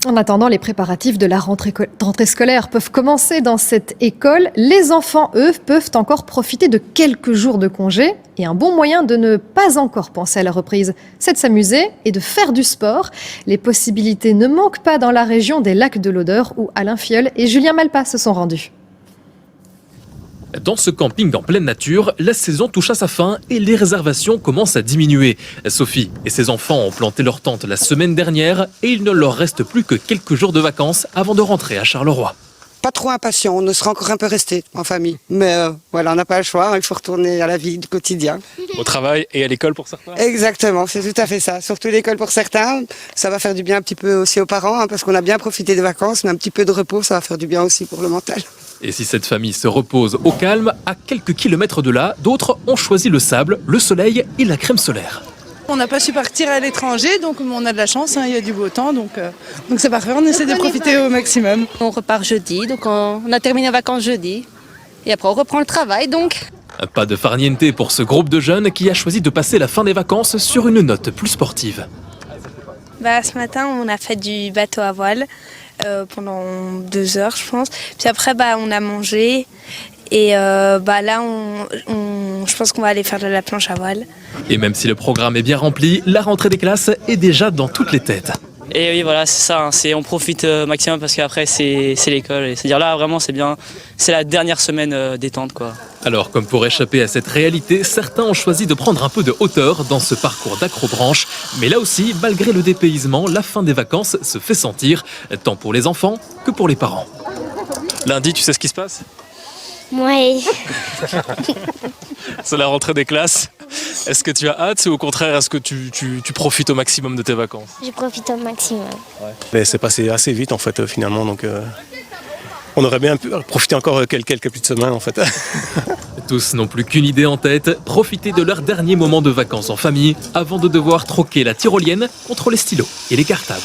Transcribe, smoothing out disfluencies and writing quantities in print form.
En attendant, les préparatifs de la rentrée scolaire peuvent commencer dans cette école. Les enfants, eux, peuvent encore profiter de quelques jours de congé. Et un bon moyen de ne pas encore penser à la reprise, c'est de s'amuser et de faire du sport. Les possibilités ne manquent pas dans la région des Lacs de l'Odeur où Alain Filleul et Julien Malpas se sont rendus. Dans ce camping en pleine nature, la saison touche à sa fin et les réservations commencent à diminuer. Sophie et ses enfants ont planté leur tente la semaine dernière et il ne leur reste plus que quelques jours de vacances avant de rentrer à Charleroi. Pas trop impatient, on ne sera encore un peu resté en famille. Mais voilà, on n'a pas le choix, il faut retourner à la vie du quotidien. Au travail et à l'école pour certains. Exactement, c'est tout à fait ça. Surtout l'école pour certains, ça va faire du bien un petit peu aussi aux parents, parce qu'on a bien profité des vacances, mais un petit peu de repos, ça va faire du bien aussi pour le mental. Et si cette famille se repose au calme, à quelques kilomètres de là, d'autres ont choisi le sable, le soleil et la crème solaire. On n'a pas su partir à l'étranger, donc on a de la chance, il y a du beau temps, donc c'est parfait, on essaie de profiter au maximum. On repart jeudi, donc on a terminé les vacances jeudi, et après on reprend le travail donc. Pas de farniente pour ce groupe de jeunes qui a choisi de passer la fin des vacances sur une note plus sportive. Ce matin, on a fait du bateau à voile pendant 2 heures, je pense. Puis après, on a mangé. Et là, je pense qu'on va aller faire de la planche à voile. Et même si le programme est bien rempli, la rentrée des classes est déjà dans toutes les têtes. Et oui, voilà, c'est ça. On profite maximum parce qu'après, c'est l'école. Et c'est-à-dire là, vraiment, c'est bien. C'est la dernière semaine détente, quoi. Alors, comme pour échapper à cette réalité, certains ont choisi de prendre un peu de hauteur dans ce parcours d'acrobranche. Mais là aussi, malgré le dépaysement, la fin des vacances se fait sentir, tant pour les enfants que pour les parents. Lundi, tu sais ce qui se passe ? Oui. C'est la rentrée des classes. Est-ce que tu as hâte ou au contraire, est-ce que tu profites au maximum de tes vacances ? Je profite au maximum. Mais c'est passé assez vite en fait finalement, donc on aurait bien pu profiter encore quelques petites semaines en fait. Tous n'ont plus qu'une idée en tête, profiter de leur dernier moment de vacances en famille avant de devoir troquer la tyrolienne contre les stylos et les cartables.